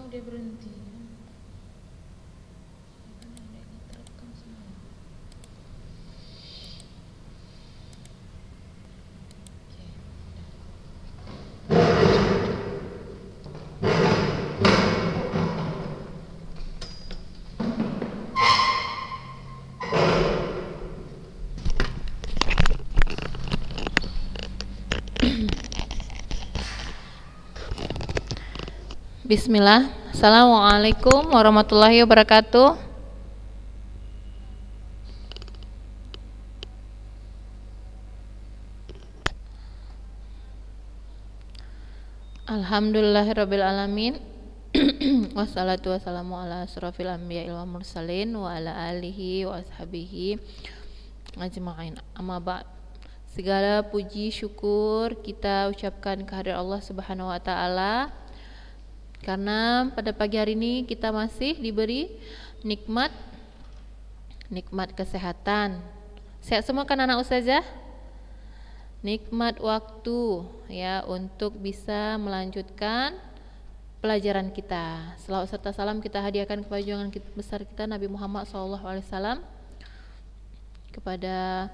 tahu dia berhenti. Kan ada ini terekam semua. Oke. Bismillah. Assalamualaikum warahmatullahi wabarakatuh. Alhamdulillahirabbil alamin. Wassalatu wassalamu ala asrofil anbiya'i wal mursalin wa ala alihi wa ashabihi ajma'in. Amma ba'd. Segala puji syukur kita ucapkan kehadirat Allah Subhanahu wa taala. Karena pada pagi hari ini kita masih diberi nikmat kesehatan. Sehat semua kan anak ustazah? Nikmat waktu ya untuk bisa melanjutkan pelajaran kita. Selawat serta salam kita hadiahkan kepada junjungan besar kita Nabi Muhammad SAW, kepada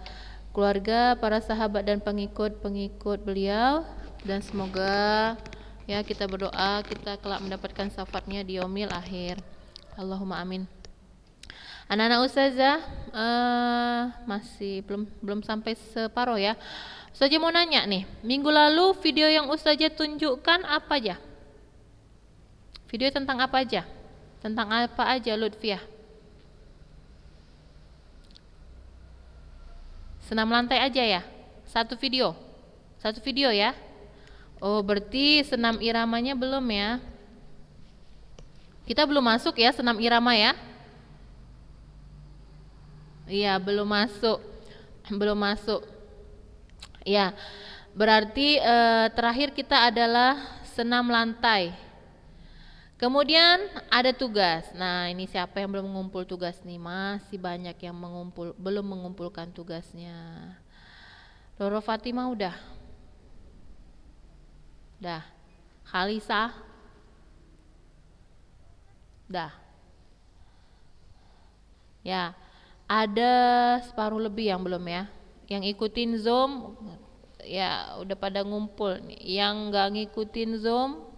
keluarga, para sahabat dan pengikut beliau, dan semoga ya kita berdoa kita kelak mendapatkan syafaatnya di yaumil akhir. Allahumma amin. Anak-anak ustazah masih belum sampai separuh ya. Ustazah mau nanya nih, minggu lalu video yang ustazah tunjukkan apa aja? Video tentang apa aja? Tentang apa aja Lutfiah? Senam lantai aja ya? Satu video ya? Oh, berarti senam iramanya belum ya? Kita belum masuk ya senam irama ya? Iya, belum masuk. Ya, berarti terakhir kita adalah senam lantai. Kemudian ada tugas. Nah, ini siapa yang belum mengumpul tugas nih? Masih banyak yang belum mengumpulkan tugasnya. Roro Fatimah udah. Khalisa? Dah. Ya, ada separuh lebih yang belum ya. Yang ikutin Zoom ya udah pada ngumpul nih. Yang nggak ngikutin Zoom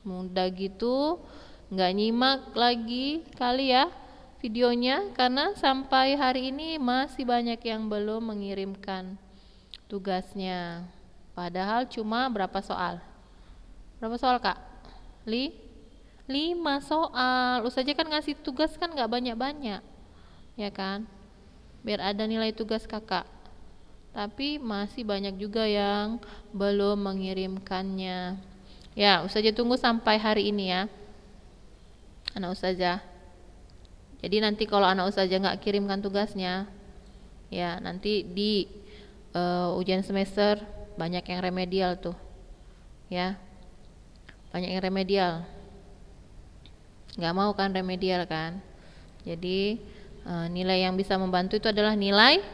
mudah gitu nggak nyimak lagi kali ya videonya, karena sampai hari ini masih banyak yang belum mengirimkan tugasnya. Padahal cuma berapa soal? Berapa soal Kak? 5 soal. Ustazah kan ngasih tugas kan nggak banyak-banyak, ya kan? Biar ada nilai tugas kakak. Tapi masih banyak juga yang belum mengirimkannya. Ya, ustazah tunggu sampai hari ini ya, anak ustazah. Jadi nanti kalau anak ustazah nggak kirimkan tugasnya, ya nanti di ujian semester banyak yang remedial tuh, ya banyak yang remedial. Nggak mau kan remedial kan? Jadi nilai yang bisa membantu itu adalah nilai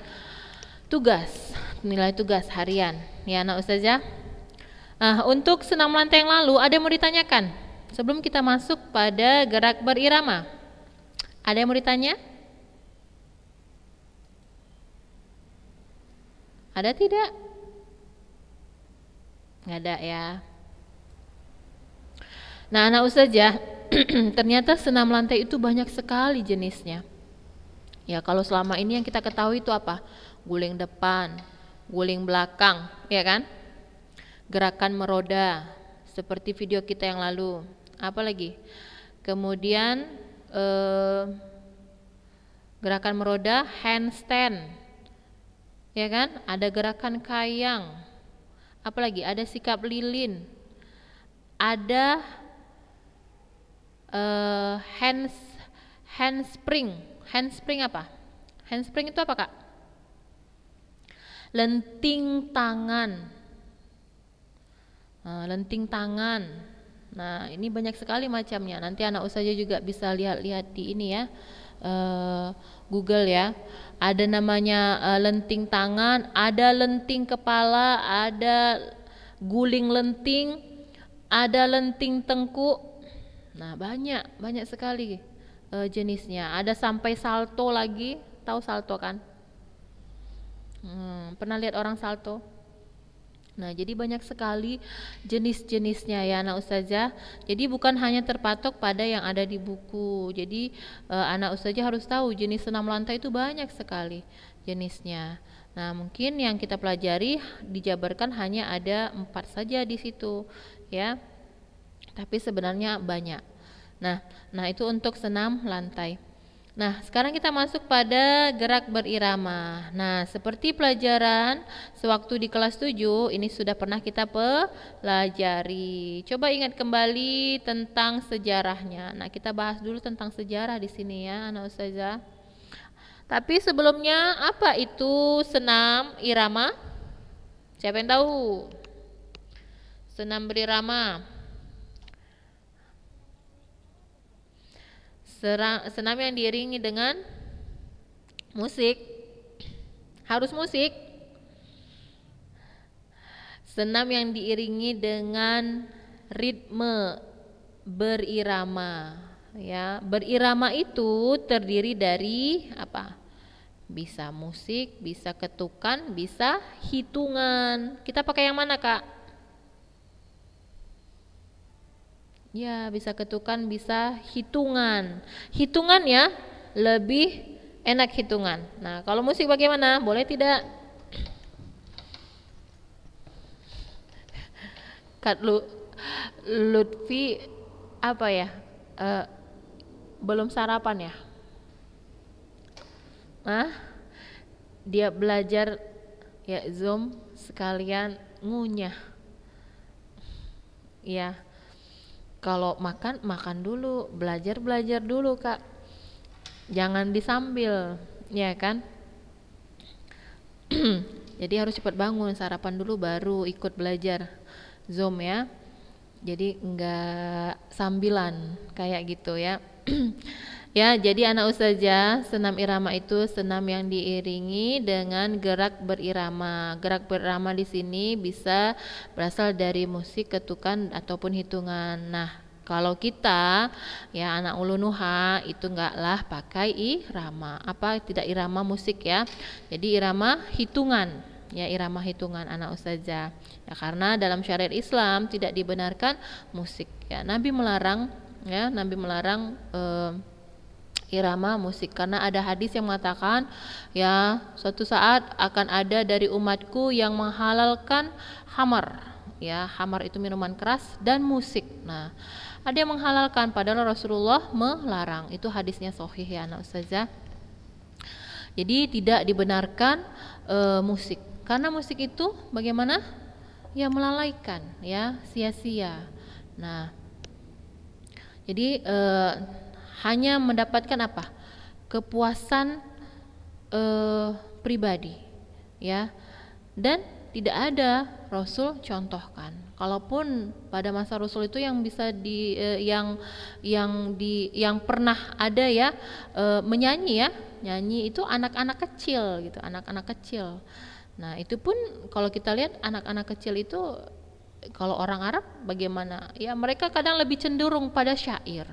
tugas harian, ya anak ustazah. Untuk senam lantai yang lalu ada yang mau ditanyakan sebelum kita masuk pada gerak berirama? Ada yang mau ditanya? Ada tidak? Nggak ada ya. Nah anak ustazah, ternyata senam lantai itu banyak sekali jenisnya. Ya kalau selama ini yang kita ketahui itu apa? Guling depan, guling belakang, ya kan? Gerakan meroda seperti video kita yang lalu. Apa lagi? Kemudian gerakan meroda handstand, ya kan? Ada gerakan kayang. Apa lagi? Ada sikap lilin. Ada handspring. Handspring apa? Handspring itu apa Kak? Lenting tangan. Lenting tangan. Nah ini banyak sekali macamnya. Nanti anak ustazah juga bisa lihat-lihat di ini ya, Google ya. Ada namanya lenting tangan, ada lenting kepala, ada guling lenting, ada lenting tengkuk. Nah, banyak sekali jenisnya. Ada sampai salto lagi, tahu salto kan? Pernah lihat orang salto? Nah, jadi banyak sekali jenis-jenisnya ya anak ustazah. Jadi bukan hanya terpatok pada yang ada di buku. Jadi anak ustazah harus tahu jenis senam lantai itu banyak sekali jenisnya. Nah, mungkin yang kita pelajari dijabarkan hanya ada 4 saja di situ, ya. Tapi sebenarnya banyak. Nah itu untuk senam lantai. Nah, sekarang kita masuk pada gerak berirama. Nah, seperti pelajaran sewaktu di kelas 7, ini sudah pernah kita pelajari. Coba ingat kembali tentang sejarahnya. Nah, kita bahas dulu tentang sejarah di sini ya, anak ustazah. Tapi sebelumnya, apa itu senam irama? Siapa yang tahu? Senam berirama. Senam yang diiringi dengan musik. Harus musik. Senam yang diiringi dengan ritme berirama, ya. Berirama itu terdiri dari apa? Bisa musik, bisa ketukan, bisa hitungan. Kita pakai yang mana, Kak? Ya, bisa ketukan, bisa hitungan. Hitungan ya, lebih enak hitungan. Nah, kalau musik bagaimana? Boleh tidak? Kak Lutfi apa ya? Belum sarapan ya? Dia belajar ya Zoom sekalian ngunyah. Ya. Kalau makan dulu, belajar dulu, Kak. Jangan disambil, ya kan? Jadi harus cepat bangun, sarapan dulu baru ikut belajar Zoom ya. Jadi enggak sambilan kayak gitu ya. Ya, jadi anak ustazah, senam irama itu senam yang diiringi dengan gerak berirama. Gerak berirama di sini bisa berasal dari musik, ketukan ataupun hitungan. Nah, kalau kita ya anak ulunuha itu enggaklah pakai irama. Apa tidak irama musik ya. Jadi irama hitungan. Ya, irama hitungan anak ustazah. Ya, karena dalam syariat Islam tidak dibenarkan musik. Ya, Nabi melarang irama musik karena ada hadis yang mengatakan ya suatu saat akan ada dari umatku yang menghalalkan khamar. Ya, khamar itu minuman keras dan musik. Nah, ada yang menghalalkan padahal Rasulullah melarang. Itu hadisnya sahih ya anak ustazah. Jadi tidak dibenarkan musik karena musik itu bagaimana? Ya melalaikan, ya sia-sia. Nah, jadi hanya mendapatkan apa? Kepuasan pribadi, ya. Dan tidak ada Rasul contohkan. Kalaupun pada masa Rasul itu yang bisa yang pernah ada ya menyanyi ya, nyanyi itu anak-anak kecil gitu, anak-anak kecil. Nah, itu pun kalau kita lihat anak-anak kecil itu kalau orang Arab bagaimana? Ya mereka kadang lebih cenderung pada syair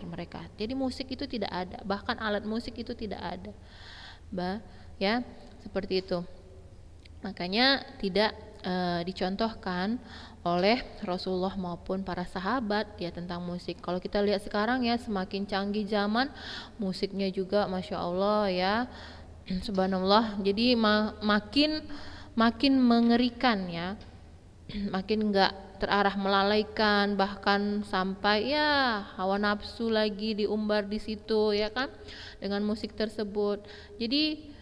mereka. Jadi musik itu tidak ada, bahkan alat musik itu tidak ada. Ya, seperti itu. Makanya tidak dicontohkan oleh Rasulullah maupun para sahabat ya tentang musik. Kalau kita lihat sekarang ya semakin canggih zaman, musiknya juga Masya Allah ya. Subhanallah, jadi makin mengerikan ya, makin enggak terarah melalaikan, bahkan sampai ya hawa nafsu lagi diumbar di situ ya kan dengan musik tersebut. Jadi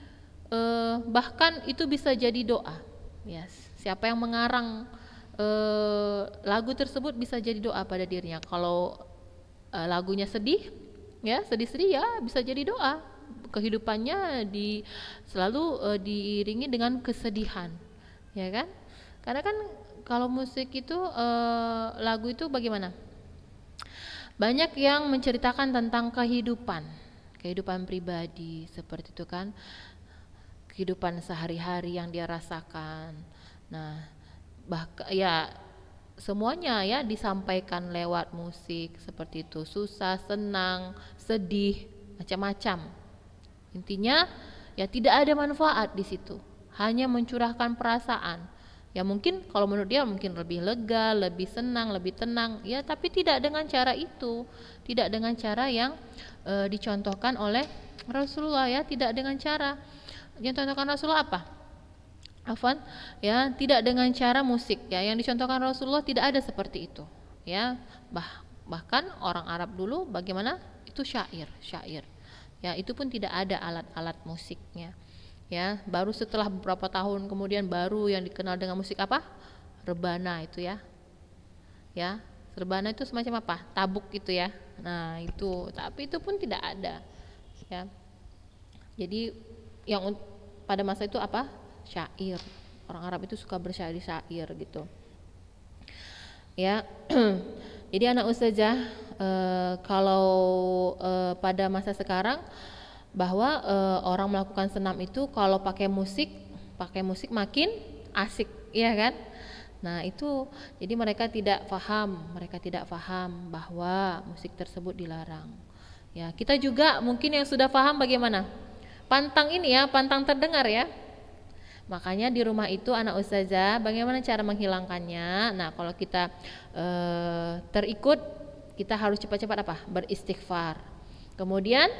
bahkan itu bisa jadi doa. Ya, siapa yang mengarang lagu tersebut bisa jadi doa pada dirinya. Kalau lagunya sedih, ya sedih-sedih ya bisa jadi doa. Kehidupannya selalu diiringi dengan kesedihan, ya kan? Karena kan kalau musik itu lagu itu bagaimana? Banyak yang menceritakan tentang kehidupan pribadi seperti itu kan, kehidupan sehari-hari yang dia rasakan. Nah, bahkan ya semuanya ya disampaikan lewat musik seperti itu, susah, senang, sedih, macam-macam. Intinya ya tidak ada manfaat di situ, hanya mencurahkan perasaan. Ya mungkin kalau menurut dia mungkin lebih lega, lebih senang, lebih tenang, ya tapi tidak dengan cara itu, tidak dengan cara yang dicontohkan oleh Rasulullah ya, tidak dengan cara yang dicontohkan Rasulullah apa? Afwan, ya tidak dengan cara musik ya, yang dicontohkan Rasulullah tidak ada seperti itu ya. Bahkan orang Arab dulu bagaimana itu syair ya, itu pun tidak ada alat-alat musiknya ya. Baru setelah beberapa tahun kemudian baru yang dikenal dengan musik apa, rebana itu ya, rebana itu semacam apa, tabuk itu ya. Nah itu, tapi itu pun tidak ada ya. Jadi yang pada masa itu apa, syair. Orang Arab itu suka bersyair-syair gitu ya. Jadi anak ustazah, kalau pada masa sekarang bahwa orang melakukan senam itu kalau pakai musik makin asik, iya kan? Nah itu, jadi mereka tidak paham bahwa musik tersebut dilarang. Ya kita juga mungkin yang sudah paham bagaimana pantang ini ya, pantang terdengar ya. Makanya di rumah itu anak ustazah bagaimana cara menghilangkannya. Nah kalau kita terikut, kita harus cepat-cepat apa, beristighfar. Kemudian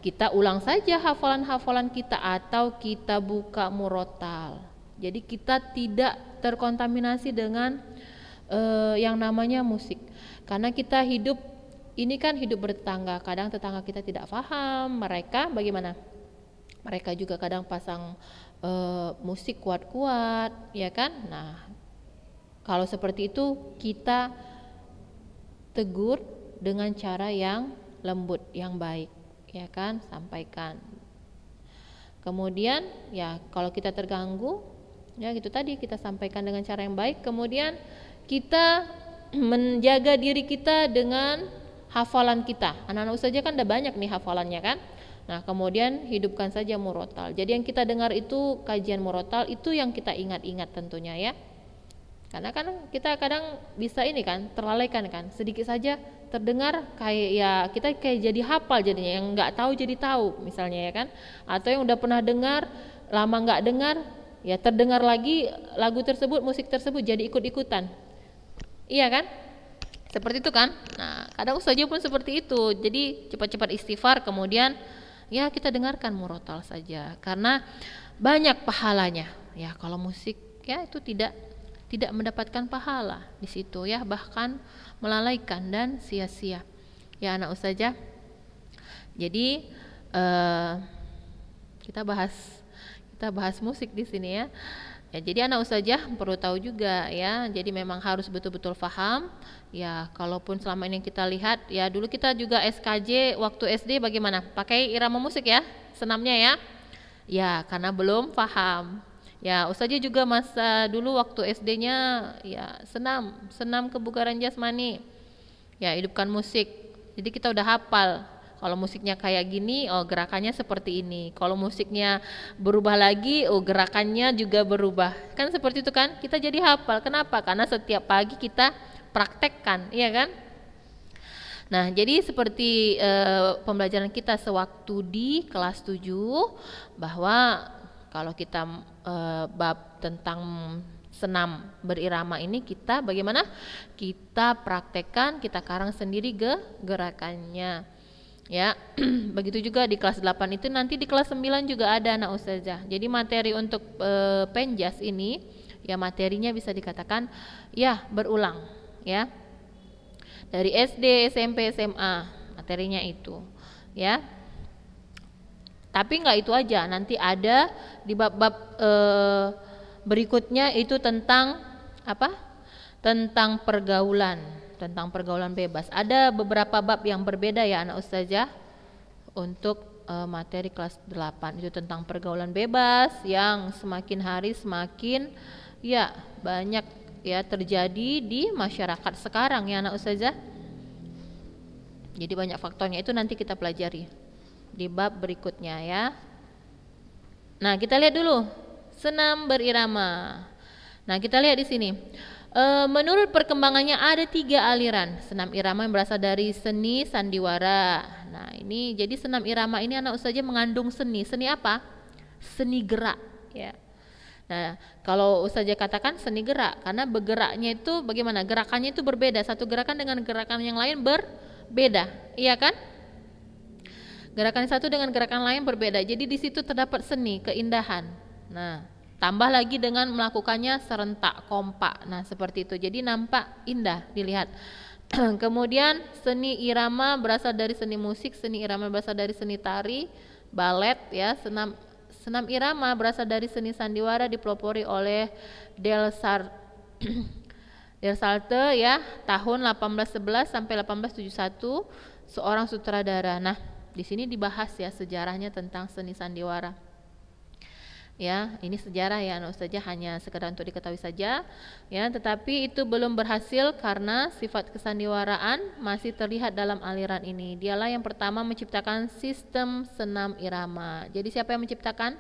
kita ulang saja hafalan-hafalan kita atau kita buka murotal. Jadi kita tidak terkontaminasi dengan yang namanya musik. Karena kita hidup ini kan hidup bertetangga. Kadang tetangga kita tidak paham, mereka bagaimana? Mereka juga kadang pasang musik kuat-kuat, ya kan? Nah, kalau seperti itu kita tegur dengan cara yang lembut, yang baik, ya kan? Sampaikan. Kemudian, ya kalau kita terganggu, ya gitu tadi kita sampaikan dengan cara yang baik. Kemudian kita menjaga diri kita dengan hafalan kita. Anak-anak ustazah kan udah banyak nih hafalannya kan? Nah kemudian hidupkan saja murotal. Jadi yang kita dengar itu kajian murotal, itu yang kita ingat-ingat tentunya ya. Karena kan kita kadang bisa ini kan, terlalaikan kan, sedikit saja terdengar kayak ya kita kayak jadi hafal jadinya, yang nggak tahu jadi tahu misalnya ya kan. Atau yang udah pernah dengar, lama nggak dengar, ya terdengar lagi lagu tersebut, musik tersebut jadi ikut-ikutan. Iya kan? Seperti itu kan. Nah kadang ustazah pun seperti itu. Jadi cepat-cepat istighfar, kemudian ya kita dengarkan murotal saja karena banyak pahalanya ya. Kalau musik ya itu tidak mendapatkan pahala di situ ya, bahkan melalaikan dan sia-sia ya anak ustazah. Jadi kita bahas musik di sini ya. Ya, jadi anak ustazah perlu tahu juga ya. Jadi memang harus betul-betul paham ya. Kalaupun selama ini kita lihat ya, dulu kita juga SKJ waktu SD bagaimana? Pakai irama musik ya, senamnya ya. Ya, karena belum paham. Ya, ustazah juga masa dulu waktu SD-nya ya senam kebugaran jasmani. Ya, hidupkan musik. Jadi kita udah hafal. Kalau musiknya kayak gini, oh gerakannya seperti ini. Kalau musiknya berubah lagi, oh gerakannya juga berubah. Kan seperti itu kan? Kita jadi hafal. Kenapa? Karena setiap pagi kita praktekkan, iya kan? Nah, jadi seperti pembelajaran kita sewaktu di kelas 7 bahwa kalau kita bab tentang senam berirama ini kita bagaimana? Kita praktekkan, kita karang sendiri gerakannya. Ya, begitu juga di kelas 8 itu, nanti di kelas 9 juga ada anak ustazah. Jadi materi untuk penjas ini ya materinya bisa dikatakan ya berulang ya. Dari SD, SMP, SMA materinya itu ya. Tapi enggak itu aja, nanti ada di bab-bab berikutnya itu tentang apa? Tentang pergaulan bebas. Ada beberapa bab yang berbeda ya anak ustazah untuk materi kelas 8 itu tentang pergaulan bebas yang semakin hari semakin ya banyak ya terjadi di masyarakat sekarang ya anak ustazah. Jadi banyak faktornya, itu nanti kita pelajari di bab berikutnya ya. Nah, kita lihat dulu senam berirama. Nah, kita lihat di sini. Menurut perkembangannya ada 3 aliran senam irama yang berasal dari seni sandiwara. Nah ini jadi senam irama ini anak ustazah mengandung seni. Seni apa? Seni gerak ya. Nah kalau ustazah katakan seni gerak karena bergeraknya itu bagaimana? Gerakannya itu berbeda. Satu gerakan dengan gerakan yang lain berbeda, iya kan? Gerakan satu dengan gerakan lain berbeda. Jadi di situ terdapat seni, keindahan. Nah, tambah lagi dengan melakukannya serentak, kompak. Nah, seperti itu. Jadi nampak indah dilihat. Kemudian seni irama berasal dari seni musik, seni irama berasal dari seni tari, balet ya. Senam irama berasal dari seni sandiwara dipelopori oleh Del Salte ya, tahun 1811 sampai 1871, seorang sutradara. Nah, di sini dibahas ya sejarahnya tentang seni sandiwara. Ya, ini sejarah ya, anak ustazah hanya sekedar untuk diketahui saja. Ya, tetapi itu belum berhasil karena sifat kesandiwaraan masih terlihat dalam aliran ini. Dialah yang pertama menciptakan sistem senam irama. Jadi siapa yang menciptakan?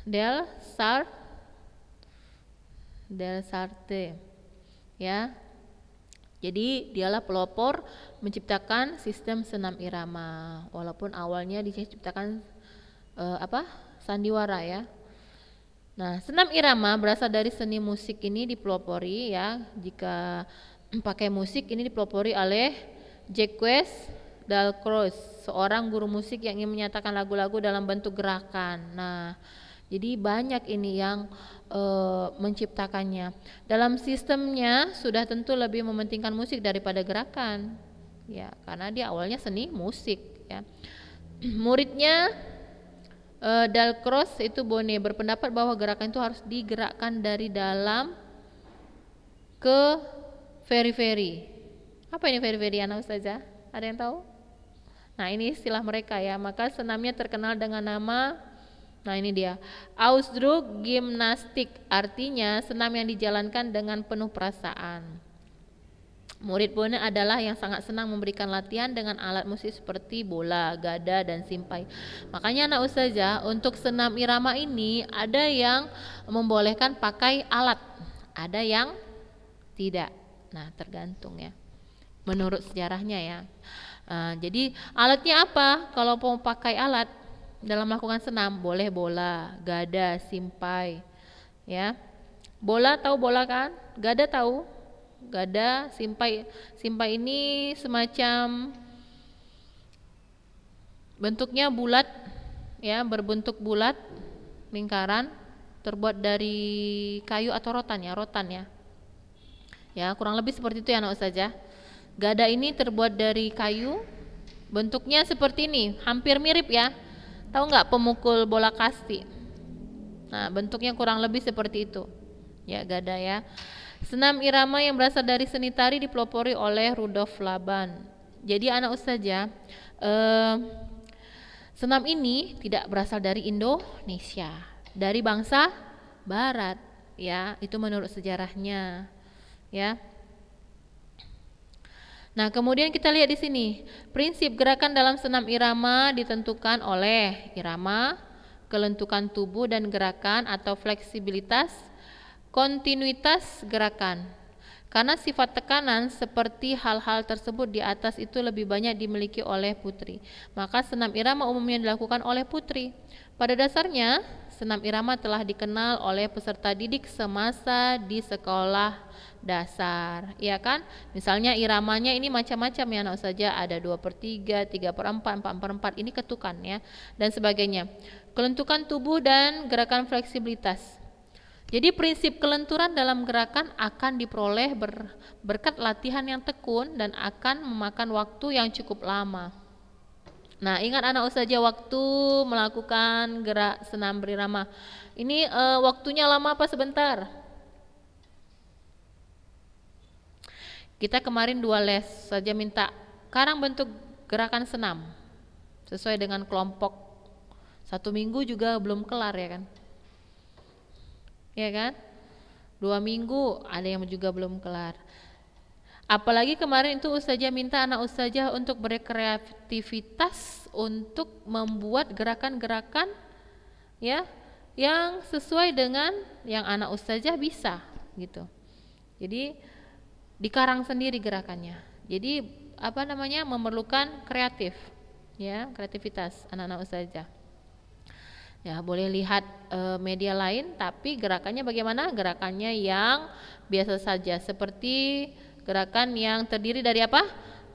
Del Sarte. Ya. Jadi dialah pelopor menciptakan sistem senam irama, walaupun awalnya diciptakan sandiwara ya. Nah, senam irama berasal dari seni musik ini dipelopori ya. Jika pakai musik ini dipelopori oleh Jacques Dalcroze, seorang guru musik yang ingin menyatakan lagu-lagu dalam bentuk gerakan. Nah, jadi banyak ini yang menciptakannya. Dalam sistemnya sudah tentu lebih mementingkan musik daripada gerakan, ya, karena dia awalnya seni musik. Ya. Muridnya Dalcroze itu Bonnet berpendapat bahwa gerakan itu harus digerakkan dari dalam ke periferi. Apa ini periferi, anak ustazah? Ada yang tahu? Nah, ini istilah mereka ya. Maka senamnya terkenal dengan nama, nah ini dia, Ausdruck gimnastik, artinya senam yang dijalankan dengan penuh perasaan. Murid Bonnet adalah yang sangat senang memberikan latihan dengan alat musik seperti bola, gada, dan simpai. Makanya anak ustazah untuk senam irama ini ada yang membolehkan pakai alat, ada yang tidak. Nah tergantung ya, menurut sejarahnya ya. Jadi alatnya apa? Kalau mau pakai alat dalam melakukan senam, boleh bola, gada, simpai. Ya. Bola tahu bola kan? Gada tahu? Gada, simpai. Simpai ini semacam bentuknya bulat ya, berbentuk bulat, lingkaran, terbuat dari kayu atau rotan ya. Ya, kurang lebih seperti itu ya anak ustazah. Gada ini terbuat dari kayu, bentuknya seperti ini, hampir mirip ya. Tahu nggak pemukul bola kasti? Nah, bentuknya kurang lebih seperti itu. Ya, gada ya. Senam irama yang berasal dari seni tari dipelopori oleh Rudolf Laban. Jadi anak ustazah, senam ini tidak berasal dari Indonesia, dari bangsa Barat. Ya, itu menurut sejarahnya. Ya. Nah, kemudian kita lihat di sini, prinsip gerakan dalam senam irama ditentukan oleh irama, kelentukan tubuh dan gerakan atau fleksibilitas, kontinuitas gerakan. Karena sifat tekanan seperti hal-hal tersebut di atas itu lebih banyak dimiliki oleh putri, maka senam irama umumnya dilakukan oleh putri. Pada dasarnya, senam irama telah dikenal oleh peserta didik semasa di sekolah dasar, ya kan? Misalnya iramanya ini macam-macam ya anak saja, ada 2/3, 3/4, 4/4, ini ketukan ya, dan sebagainya. Kelentukan tubuh dan gerakan fleksibilitas. Jadi prinsip kelenturan dalam gerakan akan diperoleh berkat latihan yang tekun dan akan memakan waktu yang cukup lama. Nah, ingat anak ustazah waktu melakukan gerak senam berirama ini waktunya lama apa sebentar? Kita kemarin 2 les saja minta karang bentuk gerakan senam sesuai dengan kelompok. 1 minggu juga belum kelar ya kan? Ya kan? 2 minggu ada yang juga belum kelar. Apalagi kemarin itu ustazah minta anak ustazah untuk berkreativitas untuk membuat gerakan-gerakan ya yang sesuai dengan yang anak ustazah bisa gitu. Jadi dikarang sendiri gerakannya. Jadi apa namanya, memerlukan kreatif, ya, kreativitas anak-anak ustazah. Ya, boleh lihat media lain, tapi gerakannya bagaimana? Gerakannya yang biasa saja, seperti gerakan yang terdiri dari apa?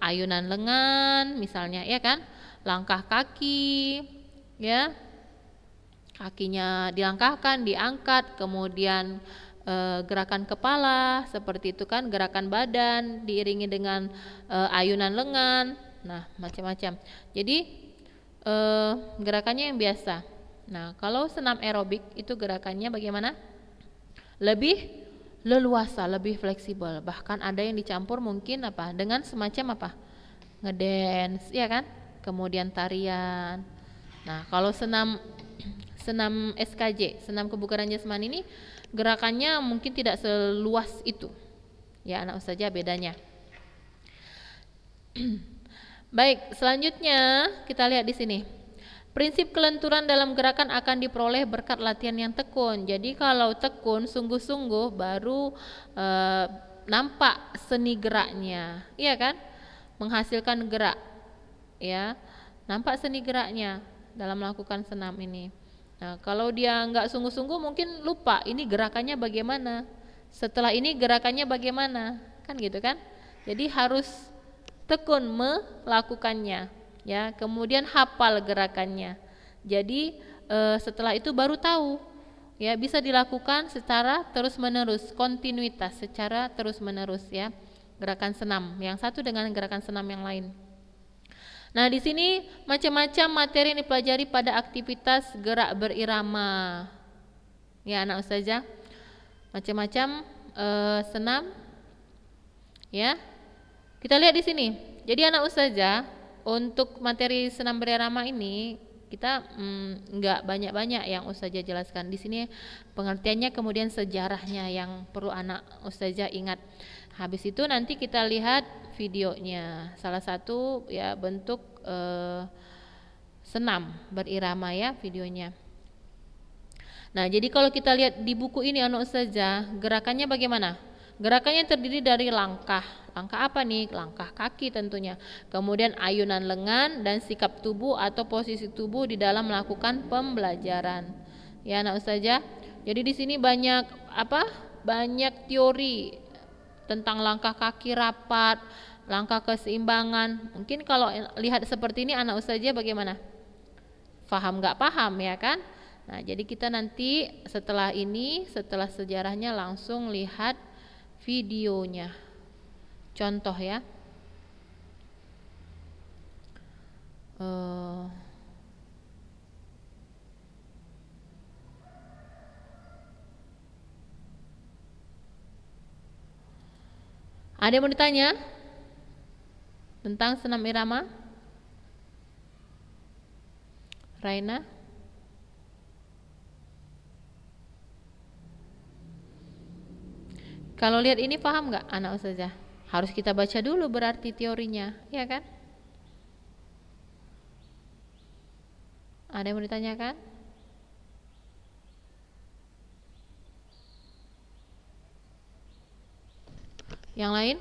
Ayunan lengan, misalnya, ya kan? Langkah kaki, ya, kakinya dilangkahkan, diangkat, kemudian gerakan kepala, seperti itu kan? Gerakan badan diiringi dengan ayunan lengan, nah macam-macam. Jadi gerakannya yang biasa. Nah, kalau senam aerobik itu gerakannya bagaimana? Lebih leluasa, lebih fleksibel. Bahkan ada yang dicampur mungkin apa? Dengan semacam apa? Ngedance, ya kan? Kemudian tarian. Nah, kalau senam SKJ, senam kebugaran jasmani ini gerakannya mungkin tidak seluas itu. Ya, anak saja bedanya. Baik, selanjutnya kita lihat di sini. Prinsip kelenturan dalam gerakan akan diperoleh berkat latihan yang tekun. Jadi kalau tekun sungguh-sungguh baru nampak seni geraknya, iya kan? Menghasilkan gerak, ya, nampak seni geraknya dalam melakukan senam ini. Nah, kalau dia nggak sungguh-sungguh mungkin lupa ini gerakannya bagaimana. Setelah ini gerakannya bagaimana, kan gitu kan? Jadi harus tekun melakukannya. Ya, kemudian hafal gerakannya. Jadi setelah itu baru tahu, ya, bisa dilakukan secara terus-menerus, kontinuitas secara terus-menerus, ya, gerakan senam yang satu dengan gerakan senam yang lain. Nah, di sini macam-macam materi yang dipelajari pada aktivitas gerak berirama, ya anak ustazah, macam-macam senam, ya. Kita lihat di sini. Jadi anak ustazah, untuk materi senam berirama ini kita nggak banyak-banyak yang ustazah jelaskan. Di sini pengertiannya, kemudian sejarahnya yang perlu anak ustazah ingat. Habis itu nanti kita lihat videonya. Salah satu ya bentuk senam berirama, ya, videonya. Nah, jadi kalau kita lihat di buku ini anak ustazah, gerakannya bagaimana? Gerakannya terdiri dari langkah. Langkah apa nih? Langkah kaki tentunya. Kemudian ayunan lengan dan sikap tubuh atau posisi tubuh di dalam melakukan pembelajaran. Ya, anak ustazah. Jadi di sini banyak apa? Banyak teori tentang langkah kaki rapat, langkah keseimbangan. Mungkin kalau lihat seperti ini anak ustazah bagaimana? Paham nggak paham, ya kan? Nah, jadi kita nanti setelah ini, setelah sejarahnya langsung lihat videonya. Contoh, ya. Ada yang mau ditanya tentang senam irama? Raina? Kalau lihat ini paham nggak anak ustazah? Harus kita baca dulu berarti teorinya, ya kan? Ada yang mau ditanyakan? Yang lain?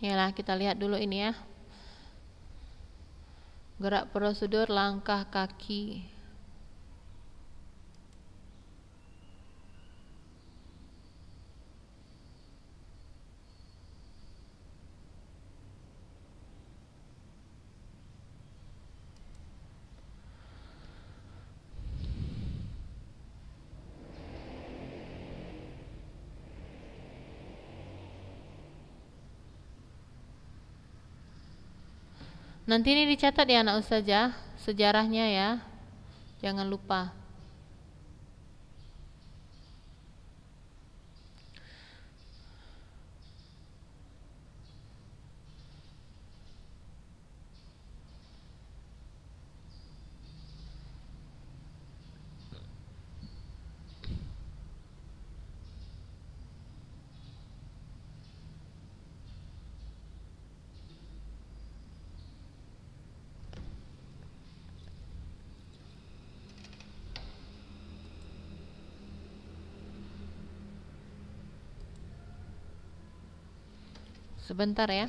Yalah, kita lihat dulu ini, ya. Gerak prosedur langkah kaki. Nanti ini dicatat ya anak ustazah, sejarahnya, ya. Jangan lupa. Sebentar ya.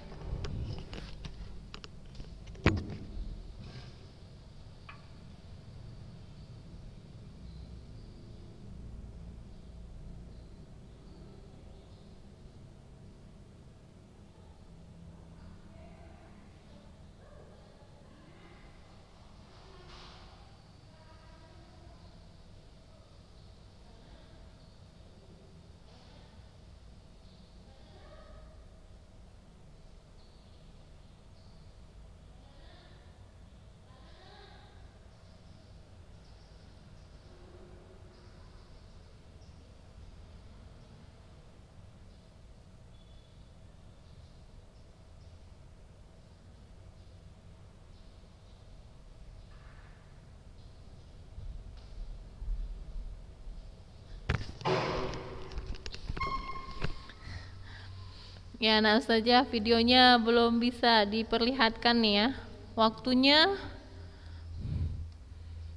Ya, nah saja videonya belum bisa diperlihatkan nih ya. Waktunya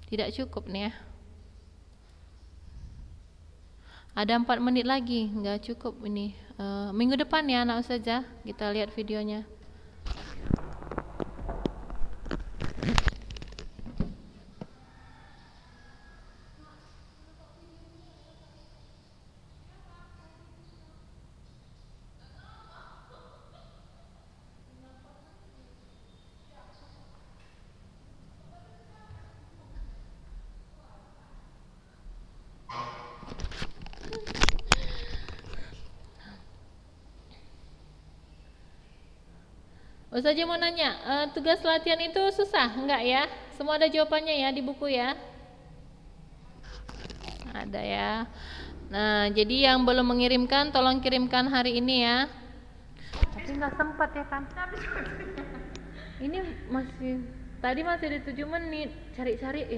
tidak cukup nih ya. Ada 4 menit lagi, nggak cukup ini. Minggu depan ya anak saja kita lihat videonya. Ustaz aja mau nanya, tugas latihan itu susah enggak ya? Semua ada jawabannya ya di buku ya? Ada ya. Nah, jadi yang belum mengirimkan tolong kirimkan hari ini ya. Tapi nggak sempat ya kan? Ini masih tadi masih ada 7 menit. Cari-cari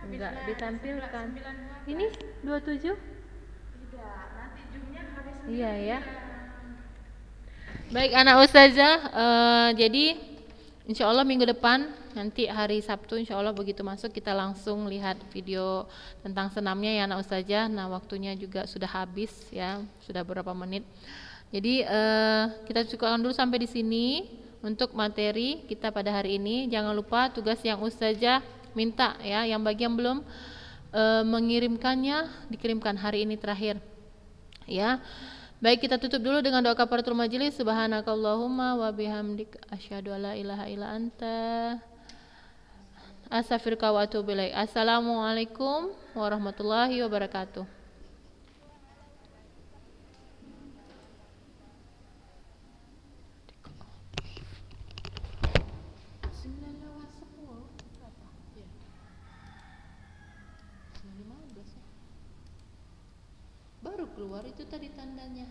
enggak ditampilkan. Ini 27? Tidak, nanti Zoom-nya hari Senin. Iya ya. Baik anak ustazah, jadi insya Allah minggu depan nanti hari Sabtu insya Allah begitu masuk kita langsung lihat video tentang senamnya ya anak ustazah. Nah waktunya juga sudah habis ya, sudah berapa menit. Jadi kita cukupkan dulu sampai di sini untuk materi kita pada hari ini. Jangan lupa tugas yang ustazah minta ya, yang bagi yang belum mengirimkannya dikirimkan hari ini terakhir ya. Baik, kita tutup dulu dengan doa kafaratul majelis. Subhanakallahumma wa bihamdik asyhadu alla ilaha illa anta astaghfiruka wa atubu ilaik. Assalamualaikum warahmatullahi wabarakatuh. Baru keluar itu tadi tandanya.